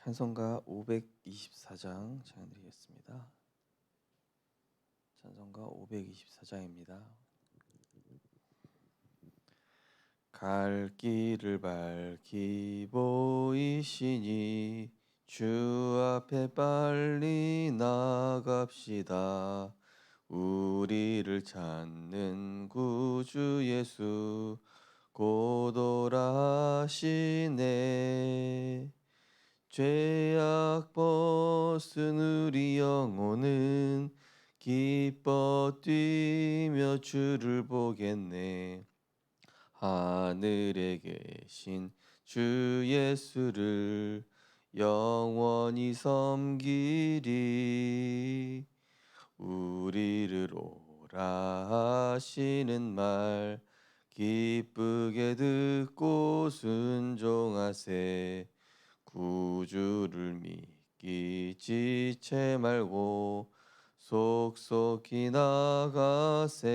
찬송가 524장 찬양드리겠습니다. 찬송가 524장입니다. 갈 길을 밝히 보이시니 주 앞에 빨리 나갑시다. 우리를 찾는 구주 예수 곧 오라 하시네. 죄악 벗은 우리 영혼은 기뻐 뛰며 주를 보겠네. 하늘에 계신 주 예수를 영원히 섬기리. 우리를 오라 하시는 말 기쁘게 듣고 순종하세. 구주를 믿기 지체 말고 속속히 나가세.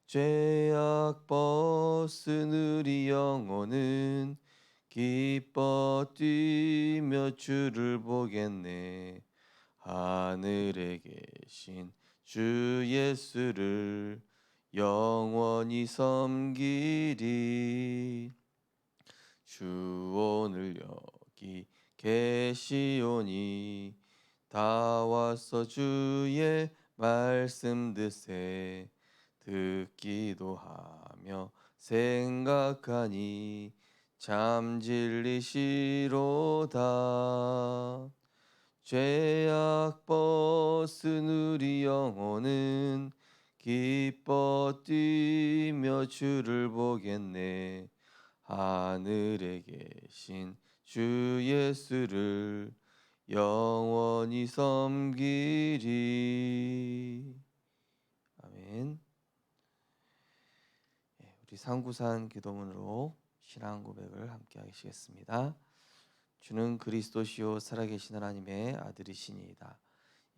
죄악 벗은 우리 영혼은 기뻐 뛰며 주를 보겠네. 하늘에 계신 주 예수를 영원히 섬기리. 주 오늘 여기 계시오니 다 와서 주의 말씀 듣세. 듣기도 하며 생각하니 참 진리시로다. 죄악 벗은 우리 영혼은 기뻐 뛰며 주를 보겠네. 하늘에 계신 주 예수를 영원히 섬기리. 아멘. 우리 상구산 기도문으로 신앙 고백을 함께 하시겠습니다. 주는 그리스도시요 살아계신 하나님의 아들이시니이다.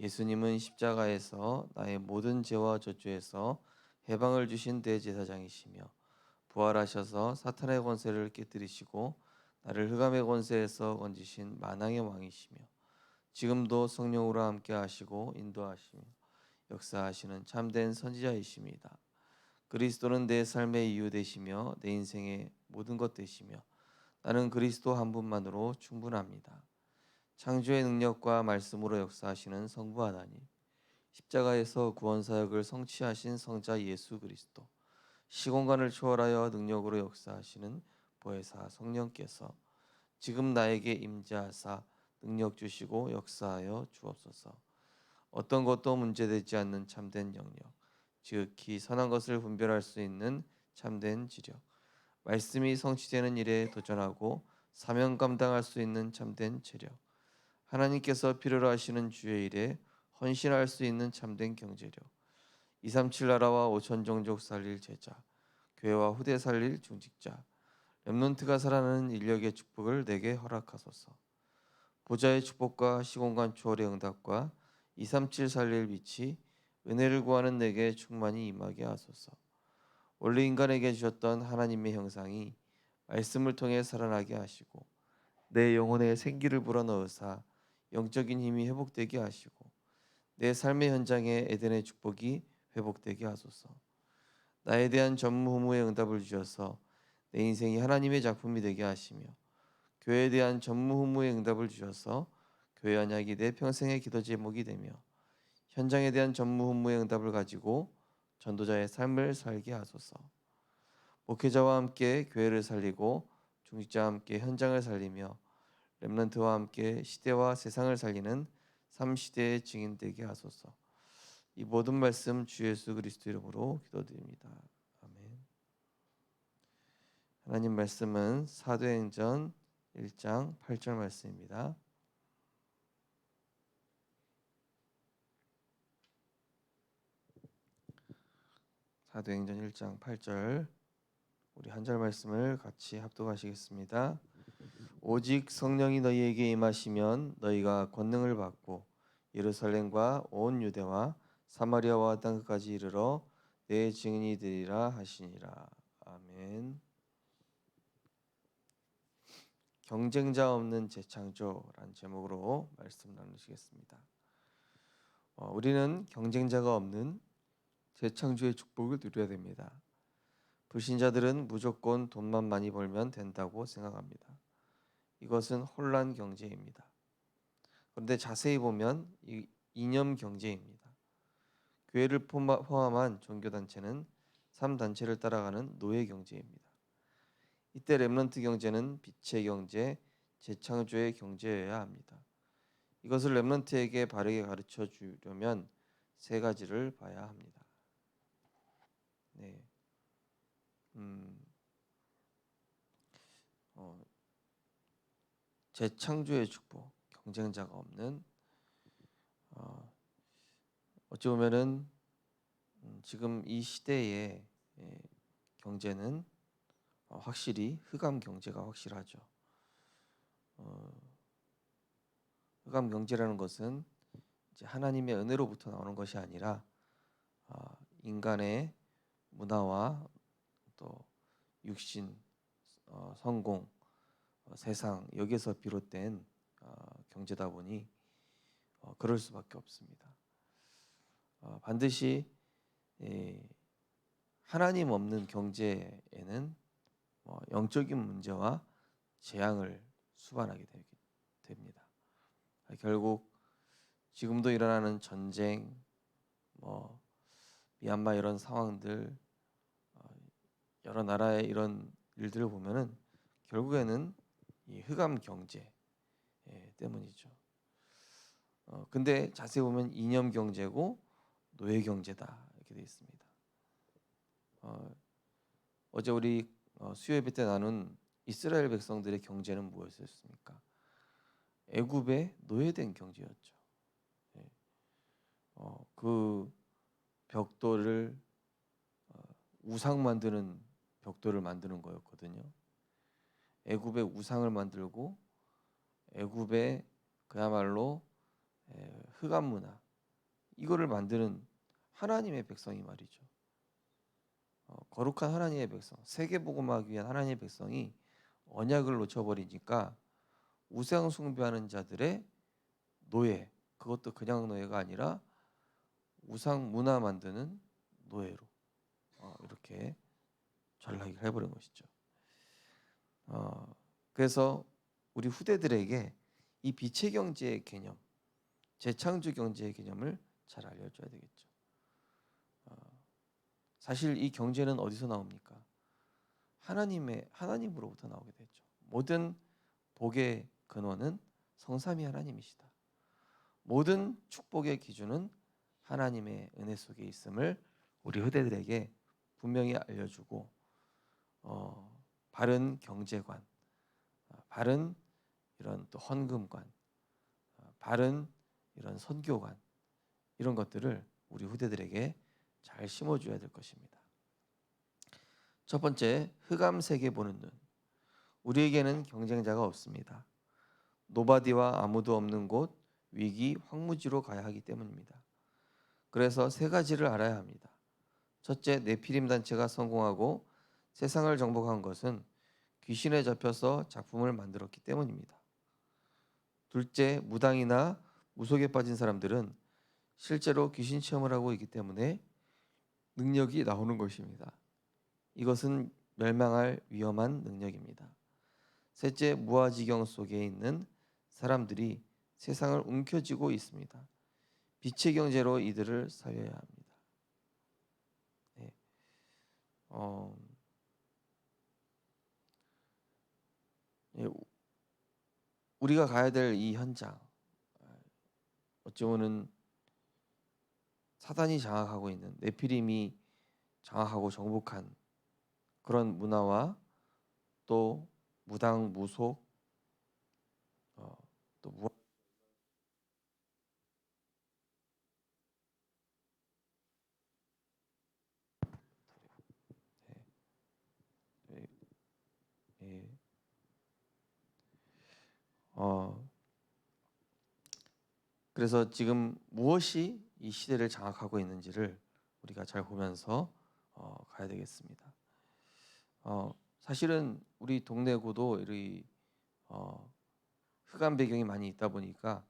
예수님은 십자가에서 나의 모든 죄와 저주에서 해방을 주신 대제사장이시며 부활하셔서 사탄의 권세를 깨뜨리시고 나를 흑암의 권세에서 건지신 만왕의 왕이시며 지금도 성령으로 함께 하시고 인도하시며 역사하시는 참된 선지자이십니다. 그리스도는 내 삶의 이유 되시며 내 인생의 모든 것 되시며 나는 그리스도 한 분만으로 충분합니다. 창조의 능력과 말씀으로 역사하시는 성부 하나님, 십자가에서 구원 사역을 성취하신 성자 예수 그리스도, 시공간을 초월하여 능력으로 역사하시는 보혜사 성령께서 지금 나에게 임재하사 능력 주시고 역사하여 주옵소서. 어떤 것도 문제되지 않는 참된 영역, 지극히 선한 것을 분별할 수 있는 참된 지력, 말씀이 성취되는 일에 도전하고 사명 감당할 수 있는 참된 체력, 하나님께서 필요로 하시는 주의 일에 헌신할 수 있는 참된 경제력, 237 나라와 5천 종족 살릴 제자, 교회와 후대 살릴 중직자, 렘넌트가 살아나는 인력의 축복을 내게 허락하소서. 보좌의 축복과 시공간 초월의 응답과 237 살릴 빛이 은혜를 구하는 내게 충만히 임하게 하소서. 원래 인간에게 주셨던 하나님의 형상이 말씀을 통해 살아나게 하시고 내 영혼에 생기를 불어넣으사 영적인 힘이 회복되게 하시고 내 삶의 현장에 에덴의 축복이 회복되게 하소서. 나에 대한 전무후무의 응답을 주셔서 내 인생이 하나님의 작품이 되게 하시며 교회에 대한 전무후무의 응답을 주셔서 교회 언약이 내 평생의 기도 제목이 되며 현장에 대한 전무후무의 응답을 가지고 전도자의 삶을 살게 하소서. 목회자와 함께 교회를 살리고 중직자와 함께 현장을 살리며 렘넌트와 함께 시대와 세상을 살리는 3시대의 증인 되게 하소서. 이 모든 말씀 주 예수 그리스도 이름으로 기도드립니다. 아멘. 하나님 말씀은 사도행전 1장 8절 말씀입니다. 사도행전 1장 8절 우리 한 절 말씀을 같이 합독하시겠습니다. 오직 성령이 너희에게 임하시면 너희가 권능을 받고 예루살렘과 온 유대와 사마리아와 땅 끝까지 이르러 내 증인이 되리라 하시니라. 아멘. 경쟁자 없는 재창조라는 제목으로 말씀 나누시겠습니다. 우리는 경쟁자가 없는 재창조의 축복을 누려야 됩니다. 불신자들은 무조건 돈만 많이 벌면 된다고 생각합니다. 이것은 혼란 경제입니다. 그런데 자세히 보면 이념 경제입니다. 교회를 포함한 종교단체는 3단체를 따라가는 노예 경제입니다. 이때 렘넌트 경제는 빛의 경제, 재창조의 경제여야 합니다. 이것을 렘넌트에게 바르게 가르쳐 주려면 세 가지를 봐야 합니다. 네. 재창조의 축복, 경쟁자가 없는 어찌 보면은 지금 이 시대의 경제는 확실히 흑암 경제가 확실하죠. 흑암 경제라는 것은 이제 하나님의 은혜로부터 나오는 것이 아니라 인간의 문화와 또 육신, 성공, 세상 여기에서 비롯된 경제다 보니 그럴 수밖에 없습니다. 반드시 하나님 없는 경제에는 영적인 문제와 재앙을 수반하게 됩니다. 결국 지금도 일어나는 전쟁, 미얀마 이런 상황들, 여러 나라의 이런 일들을 보면은 결국에는 이 흑암 경제 때문이죠. 근데 자세히 보면 이념 경제고 노예 경제다 이렇게 되어 있습니다. 어제 우리 수요 예배 때 나눈 이스라엘 백성들의 경제는 무엇이었습니까? 애굽의 노예된 경제였죠. 그 벽돌을 우상 만드는 벽돌을 만드는 거였거든요. 애굽의 우상을 만들고 애굽의 그야말로 흑암 문화 이거를 만드는 하나님의 백성이 말이죠. 거룩한 하나님의 백성, 세계복음하기 위한 하나님의 백성이 언약을 놓쳐버리니까 우상 숭배하는 자들의 노예, 그것도 그냥 노예가 아니라 우상 문화 만드는 노예로 이렇게 전락을 해버린 것이죠. 그래서 우리 후대들에게 이 빛의 경제의 개념, 재창조 경제의 개념을 잘 알려줘야 되겠죠. 사실 이 경제는 어디서 나옵니까? 하나님으로부터 나오게 되죠. 모든 복의 근원은 성삼위 하나님이시다. 모든 축복의 기준은 하나님의 은혜 속에 있음을 우리 후대들에게 분명히 알려주고 바른 경제관, 바른 이런 또 헌금관, 바른 이런 선교관 이런 것들을 우리 후대들에게 잘 심어줘야 될 것입니다. 첫 번째, 흑암 세계 보는 눈. 우리에게는 경쟁자가 없습니다. 노바디와 아무도 없는 곳, 위기, 황무지로 가야 하기 때문입니다. 그래서 세 가지를 알아야 합니다. 첫째, 네피림 단체가 성공하고 세상을 정복한 것은 귀신에 잡혀서 작품을 만들었기 때문입니다. 둘째, 무당이나 무속에 빠진 사람들은 실제로 귀신 체험을 하고 있기 때문에 능력이 나오는 것입니다. 이것은 멸망할 위험한 능력입니다. 셋째, 무아지경 속에 있는 사람들이 세상을 움켜쥐고 있습니다. 빛의 경제로 이들을 살려야 합니다. 네. 우리가 가야 될 이 현장, 어찌 보면 사단이 장악하고 있는 네피림이 장악하고 정복한 그런 문화와 또 무당, 무속, 또 예, 예. 그래서 지금 무엇이 이 시대를 장악하고 있는지를 우리가 잘 보면서 가야 되겠습니다. 사실은 우리 동네구도 우리 흑암 배경이 많이 있다 보니까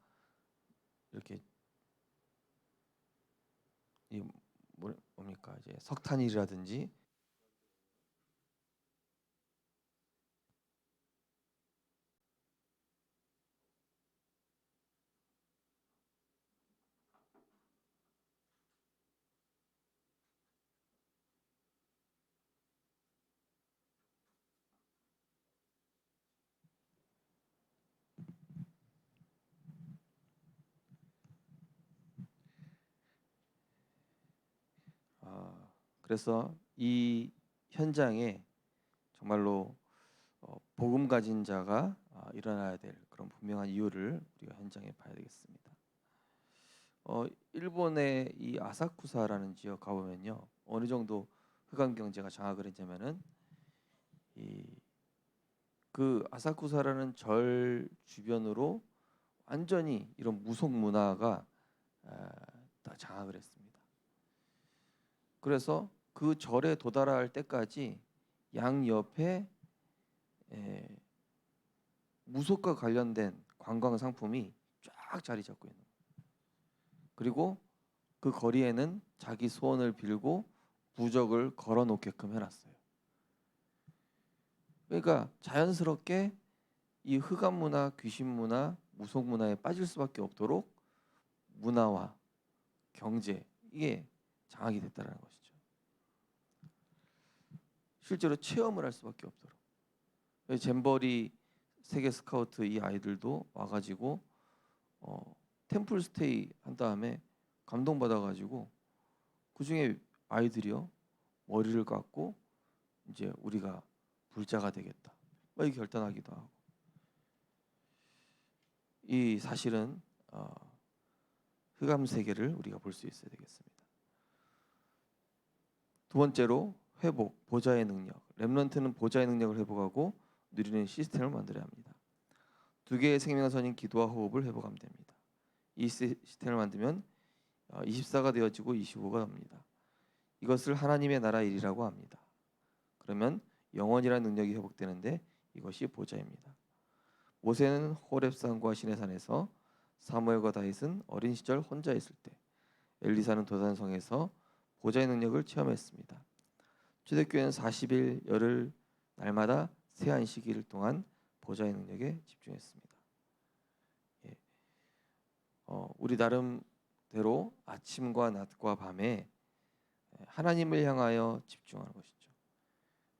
이렇게 이 뭡니까 이제 석탄이라든지 그래서 이 현장에 정말로 복음 가진 자가 일어나야 될 그런 분명한 이유를 우리가 현장에 봐야 되겠습니다. 일본의 이 아사쿠사라는 지역 가보면요, 어느 정도 흑암 경제가 장악을 했냐면은 그 아사쿠사라는 절 주변으로 완전히 이런 무속 문화가 다 장악을 했습니다. 그래서 그 절에 도달할 때까지 양 옆에 무속과 관련된 관광 상품이 쫙 자리 잡고 있는 거예요. 그리고 그 거리에는 자기 소원을 빌고 부적을 걸어 놓게끔 해놨어요. 그러니까 자연스럽게 이 흑암 문화, 귀신 문화, 무속 문화에 빠질 수밖에 없도록 문화와 경제 이게 장악이 됐다는 것이죠. 실제로 체험을 할 수밖에 없도록. 잼버리 세계 스카우트 이 아이들도 와가지고 템플 스테이 한 다음에 감동받아가지고 그 중에 아이들이요 머리를 깎고 이제 우리가 불자가 되겠다 막 이렇게 결단하기도 하고. 이 사실은 흑암 세계를 우리가 볼 수 있어야 되겠습니다. 두 번째로 회복, 보좌의 능력. 렘넌트는 보좌의 능력을 회복하고 누리는 시스템을 만들어야 합니다. 두 개의 생명선인 기도와 호흡을 회복하면 됩니다. 이 시스템을 만들면 24가 되어지고 25가 됩니다. 이것을 하나님의 나라 일이라고 합니다. 그러면 영원이라는 능력이 회복되는데 이것이 보좌입니다. 모세는 호렙산과 시내산에서, 사무엘과 다윗은 어린 시절 혼자 있을 때, 엘리사는 도단성에서 보좌의 능력을 체험했습니다. 초대교회는 40일 열흘 날마다 새 안식일 동안 보좌의 능력에 집중했습니다. 예. 우리 나름대로 아침과 낮과 밤에 하나님을 향하여 집중하는 것이죠.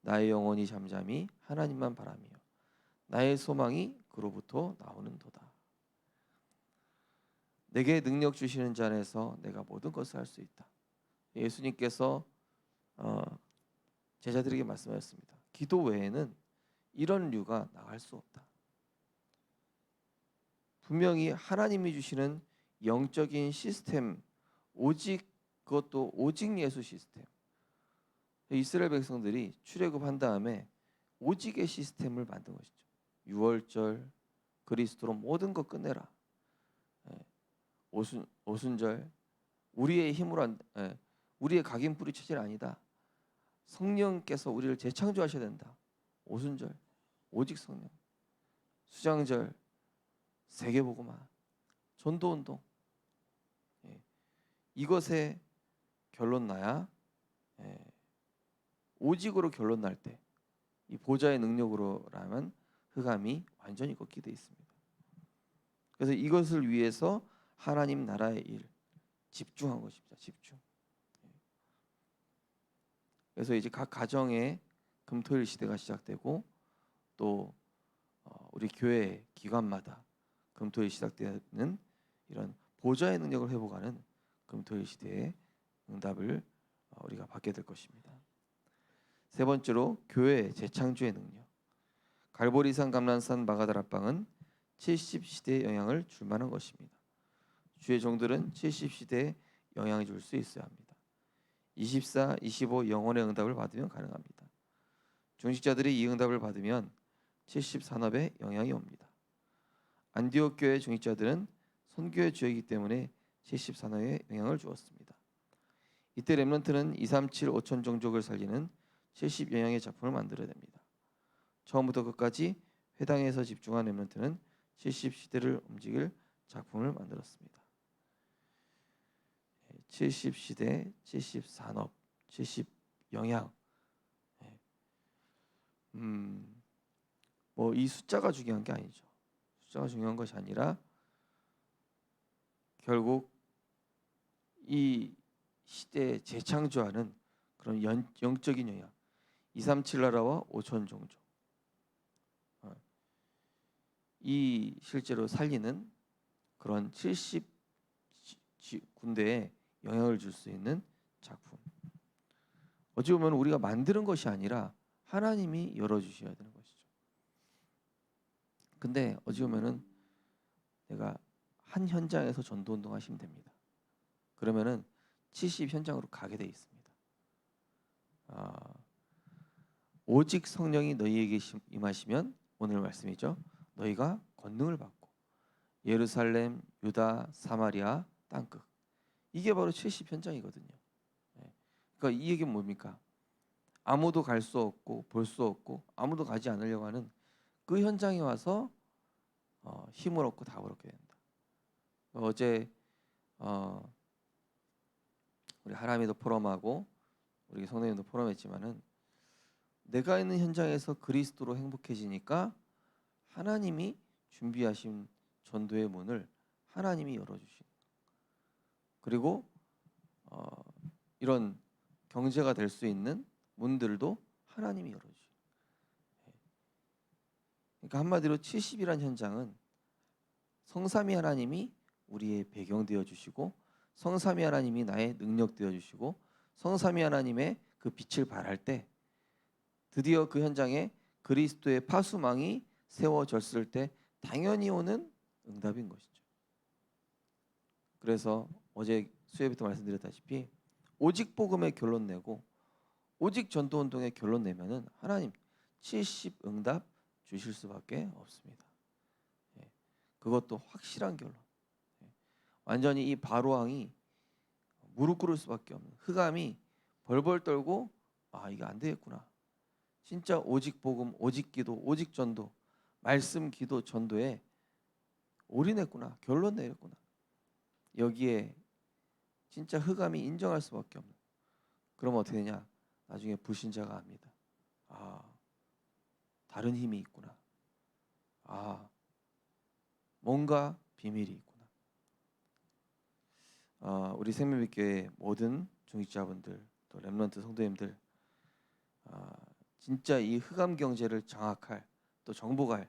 나의 영혼이 잠잠히 하나님만 바라며 나의 소망이 그로부터 나오는도다. 내게 능력 주시는 자 안에서 내가 모든 것을 할 수 있다. 예수님께서 제자들에게 말씀하셨습니다. 기도 외에는 이런 류가 나갈 수 없다. 분명히 하나님이 주시는 영적인 시스템, 오직 그것도 오직 예수 시스템. 이스라엘 백성들이 출애굽한 다음에 오직의 시스템을 만든 것이죠. 유월절, 그리스도로 모든 것 끝내라. 오순절, 우리의 힘으로 우리의 각인뿌리 체질 아니다. 성령께서 우리를 재창조하셔야 된다. 오순절, 오직 성령. 수장절, 세계복음화, 전도운동. 이것에 결론 나야 오직으로 결론 날 때 이 보좌의 능력으로라면 흑암이 완전히 걷게 돼 있습니다. 그래서 이것을 위해서 하나님 나라의 일 집중한 것입니다. 집중. 그래서 이제 각 가정에 금토일 시대가 시작되고 또 우리 교회 기관마다 금토일 시작되는 이런 보좌의 능력을 회복하는 금토일 시대의 응답을 우리가 받게 될 것입니다. 세 번째로 교회 재창조의 능력. 갈보리산, 감람산, 마가다락방은 70시대의 영향을 줄 만한 것입니다. 주의 종들은 70시대에 영향을 줄 수 있어야 합니다. 24, 25 영혼의 응답을 받으면 가능합니다. 중직자들이 이 응답을 받으면 70 산업에 영향이 옵니다. 안디옥 교회 중직자들은 선교의 주역이기 때문에 70 산업에 영향을 주었습니다. 이때 렘넌트는 237 5천 종족을 살리는 70 영향의 작품을 만들어야 됩니다. 처음부터 끝까지 회당에서 집중한 렘넌트는 70시대를 움직일 작품을 만들었습니다. 70시대, 70산업, 70영향. 뭐 이 숫자가 중요한 게 아니죠. 숫자가 중요한 것이 아니라 결국 이 시대에 재창조하는 그런 영적인 영향. 237 나라와 5천 종족. 이 실제로 살리는 그런 70 군대에 영향을 줄 수 있는 작품. 어찌 보면 우리가 만드는 것이 아니라 하나님이 열어주셔야 되는 것이죠. 근데 어찌 보면은 내가 한 현장에서 전도운동 하시면 됩니다. 그러면은 70 현장으로 가게 돼 있습니다. 오직 성령이 너희에게 임하시면 오늘 말씀이죠. 너희가 권능을 받고 예루살렘, 유다, 사마리아 땅끝. 이게 바로 70 현장이거든요. 그러니까 이 얘기는 뭡니까? 아무도 갈 수 없고 볼 수 없고 아무도 가지 않으려고 하는 그 현장에 와서 힘을 얻고 답을 얻게 된다. 어제 우리 하람이도 포럼하고 우리 성도님도 포럼했지만은 내가 있는 현장에서 그리스도로 행복해지니까 하나님이 준비하신 전도의 문을 하나님이 열어주신. 그리고 이런 경제가 될 수 있는 문들도 하나님이 열어주신. 그러니까 한마디로 70이란 현장은 성삼위 하나님이 우리의 배경 되어 주시고 성삼위 하나님이 나의 능력 되어 주시고 성삼위 하나님의 그 빛을 발할 때 드디어 그 현장에 그리스도의 파수망이 세워졌을 때 당연히 오는 응답인 것이죠. 그래서 어제 수요일부터 말씀드렸다시피 오직 복음의 결론 내고 오직 전도운동의 결론 내면은 하나님 70 응답 주실 수밖에 없습니다. 그것도 확실한 결론. 완전히 이 바로왕이 무릎 꿇을 수밖에 없는 흑암이 벌벌 떨고 이게 안 되겠구나. 진짜 오직 복음, 오직 기도, 오직 전도, 말씀 기도 전도에 올인했구나. 결론 내렸구나. 여기에 진짜 흑암이 인정할 수밖에 없는. 그럼 어떻게 되냐? 나중에 불신자가 압니다. 다른 힘이 있구나. 뭔가 비밀이 있구나. 우리 생명빛교회 모든 중직자분들 또 렘넌트 성도님들 진짜 이 흑암 경제를 장악할 또 정복할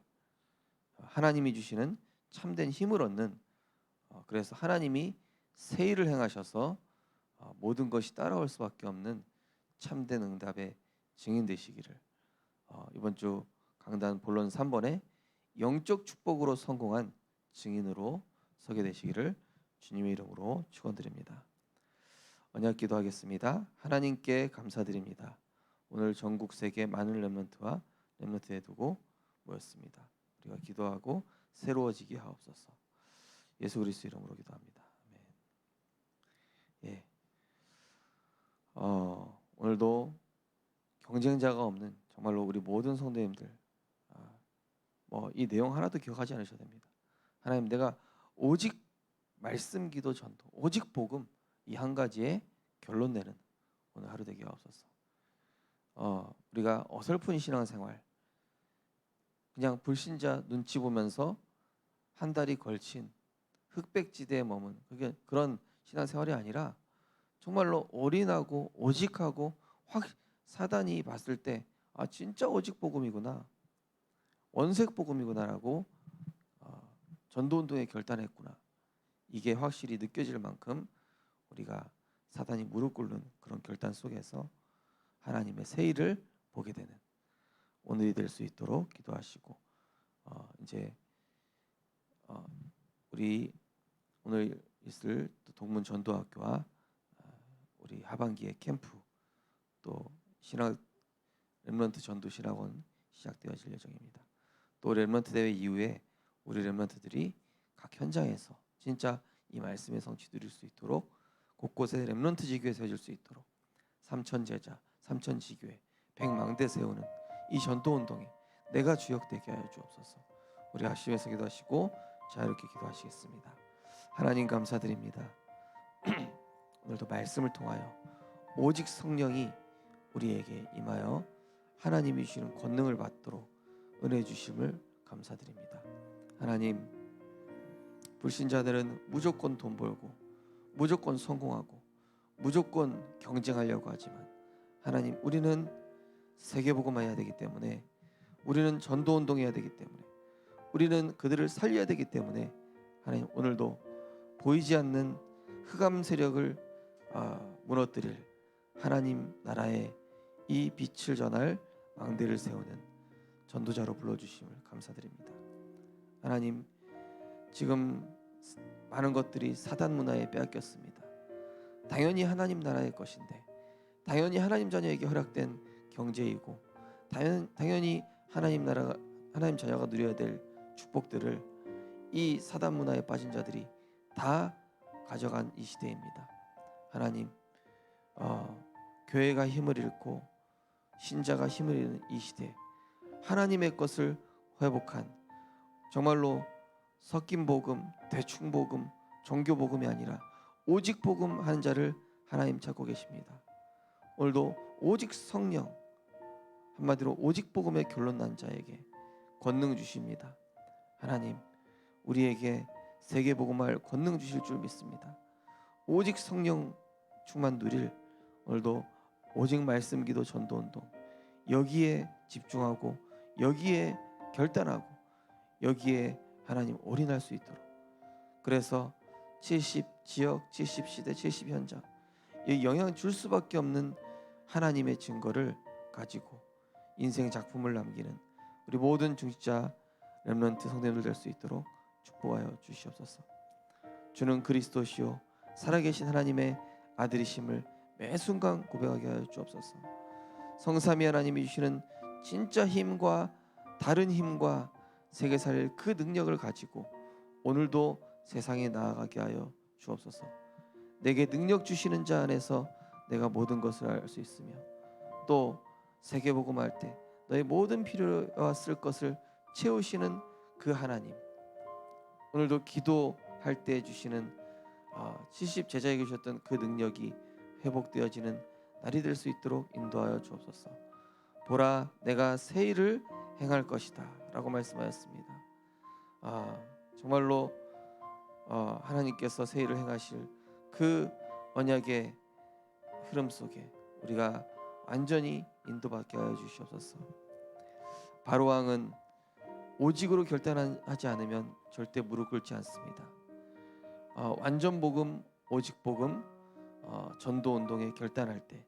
하나님이 주시는 참된 힘을 얻는 그래서 하나님이 새 일을 행하셔서 모든 것이 따라올 수밖에 없는 참된 응답의 증인 되시기를 이번 주 강단 본론 3번에 영적 축복으로 성공한 증인으로 서게 되시기를 주님의 이름으로 축원드립니다. 언약 기도하겠습니다. 하나님께 감사드립니다. 오늘 전국 세계 많은 렘넌트와 렘넌트에 두고 모였습니다. 우리가 기도하고 새로워지게 하옵소서. 예수 그리스도 이름으로 기도합니다. 아멘. 오늘도 경쟁자가 없는 정말로 우리 모든 성도님들 이 내용 하나도 기억하지 않으셔도 됩니다. 하나님 내가 오직 말씀 기도 전도 오직 복음 이 한 가지에 결론 내는 오늘 하루 되게 하옵소서. 우리가 어설픈 신앙생활 그냥 불신자 눈치 보면서 한 달이 걸친 흑백지대에 머문 그런 신앙생활이 아니라 정말로 올인하고 오직하고 사단이 봤을 때 진짜 오직 복음이구나 원색 복음이구나라고 전도운동에 결단했구나 이게 확실히 느껴질 만큼 우리가 사단이 무릎 꿇는 그런 결단 속에서 하나님의 새 일을 보게 되는 오늘이 될 수 있도록 기도하시고 이제 우리 오늘 있을 동문 전도학교와 우리 하반기에 캠프 또 신학 렘넌트 전도 신학원 시작되어질 예정입니다. 또 렘넌트 대회 이후에 우리 렘넌트들이 각 현장에서 진짜 이 말씀의 성취 누릴 수 있도록 곳곳에 렘넌트 지교회 세워질 수 있도록 3천 제자, 3천 지교회, 100망대 세우는 이 전도 운동에 내가 주역되게 하여 주옵소서. 우리 아심에서 기도하시고 자유롭게 기도하시겠습니다. 하나님 감사드립니다. 오늘도 말씀을 통하여 오직 성령이 우리에게 임하여 하나님이 주시는 권능을 받도록 은혜 주심을 감사드립니다. 하나님, 불신자들은 무조건 돈 벌고 무조건 성공하고 무조건 경쟁하려고 하지만 하나님, 우리는 세계복음해야 되기 때문에, 우리는 전도운동해야 되기 때문에, 우리는 그들을 살려야 되기 때문에 하나님, 오늘도 보이지 않는 흑암 세력을 무너뜨릴 하나님 나라의 이 빛을 전할 망대를 세우는 전도자로 불러주심을 감사드립니다. 하나님, 지금 많은 것들이 사단 문화에 빼앗겼습니다. 당연히 하나님 나라의 것인데, 당연히 하나님 자녀에게 허락된 경제이고, 당연히 하나님 나라가, 하나님 자녀가 누려야 될 축복들을 이 사단 문화에 빠진 자들이 다 가져간 이 시대입니다. 하나님, 교회가 힘을 잃고 신자가 힘을 잃는 이 시대, 하나님의 것을 회복한, 정말로 섞인 복음, 대충 복음, 종교 복음이 아니라 오직 복음 하는 자를 하나님 찾고 계십니다. 오늘도 오직 성령, 한마디로 오직 복음의 결론 난 자에게 권능 주십니다. 하나님, 우리에게 세계 복음할 권능 주실 줄 믿습니다. 오직 성령 충만 누릴, 오늘도 오직 말씀 기도 전도 운동, 여기에 집중하고 여기에 결단하고 여기에 하나님 올인할 수 있도록, 그래서 70 지역, 70 시대, 70 현장, 이 영향 줄 수밖에 없는 하나님의 증거를 가지고 인생 작품을 남기는 우리 모든 중직자 렘넌트 성도님들 될 수 있도록 축복하여 주시옵소서. 주는 그리스도시요 살아계신 하나님의 아들이심을 매 순간 고백하게 하여 주옵소서. 성삼위 하나님이 주시는 진짜 힘과 다른 힘과 세계 살릴 그 능력을 가지고 오늘도 세상에 나아가게 하여 주옵소서. 내게 능력 주시는 자 안에서 내가 모든 것을 알 수 있으며, 또 세계 복음할 때 너의 모든 필요와 쓸 것을 채우시는 그 하나님, 오늘도 기도할 때 주시는 70 제자에게 주셨던 그 능력이 회복되어지는 날이 될 수 있도록 인도하여 주옵소서. 보라, 내가 새 일을 행할 것이다 라고 말씀하였습니다. 정말로 하나님께서 새 일을 행하실 그 언약의 흐름 속에 우리가 완전히 인도받게 하여 주시옵소서. 바로왕은 오직으로 결단하지 않으면 절대 무릎 꿇지 않습니다. 완전 복음, 오직 복음, 전도 운동에 결단할 때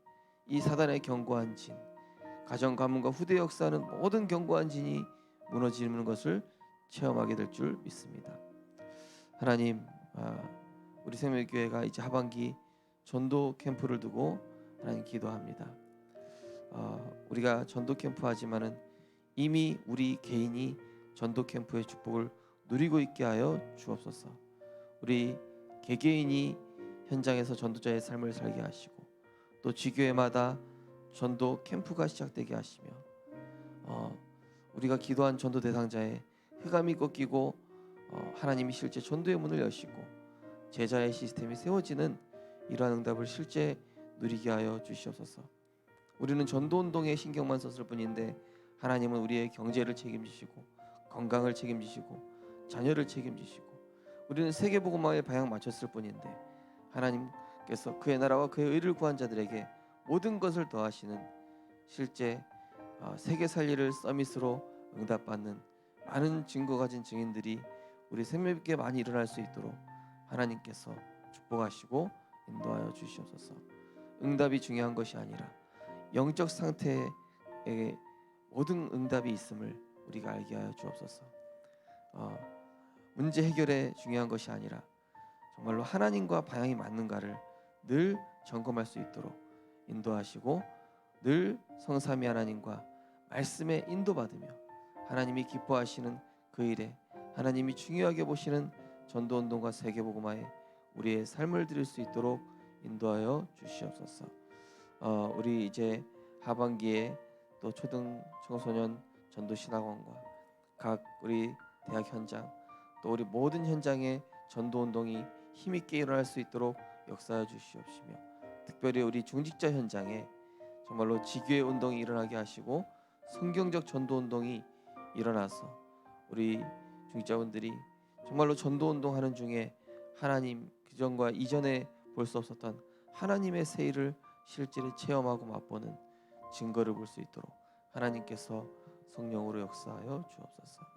이 사단의 견고한 진, 가정 가문과 후대 역사는 모든 견고한 진이 무너지는 것을 체험하게 될 줄 믿습니다. 하나님, 우리 생명교회가 이제 하반기 전도 캠프를 두고 하나님 기도합니다. 우리가 전도 캠프 하지만은 이미 우리 개인이 전도 캠프의 축복을 누리고 있게 하여 주옵소서. 우리 개개인이 현장에서 전도자의 삶을 살게 하시고, 또 지교회마다 전도 캠프가 시작되게 하시며, 우리가 기도한 전도 대상자의 흑암이 꺾이고 하나님이 실제 전도의 문을 여시고 제자의 시스템이 세워지는 이러한 응답을 실제 누리게 하여 주시옵소서. 우리는 전도운동에 신경만 썼을 뿐인데 하나님은 우리의 경제를 책임지시고 건강을 책임지시고 자녀를 책임지시고, 우리는 세계복음화에 방향 맞췄을 뿐인데 하나님께서 그의 나라와 그의 의를 구한 자들에게 모든 것을 더하시는 실제 세계 살리를 서밋으로 응답받는 많은 증거 가진 증인들이 우리 생명있게 많이 일어날 수 있도록 하나님께서 축복하시고 인도하여 주시옵소서. 응답이 중요한 것이 아니라 영적 상태에 모든 응답이 있음을 우리가 알게 하여 주옵소서. 문제 해결에 중요한 것이 아니라 정말로 하나님과 방향이 맞는가를 늘 점검할 수 있도록 인도하시고, 늘 성삼위 하나님과 말씀에 인도받으며 하나님이 기뻐하시는 그 일에, 하나님이 중요하게 보시는 전도운동과 세계복음화에 우리의 삶을 드릴 수 있도록 인도하여 주시옵소서. 우리 이제 하반기에 또 초등 청소년 전도신학원과 각 우리 대학 현장 또 우리 모든 현장에 전도운동이 힘있게 일어날 수 있도록 역사해 주시옵시며 특별히 우리 중직자 현장에 정말로 지교의 운동이 일어나게 하시고 성경적 전도운동이 일어나서 우리 중직자분들이 정말로 전도운동하는 중에 하나님 그전과 이전에 볼 수 없었던 하나님의 세일을 실제로 체험하고 맛보는 증거를 볼 수 있도록 하나님께서 성령으로 역사하여 주옵소서.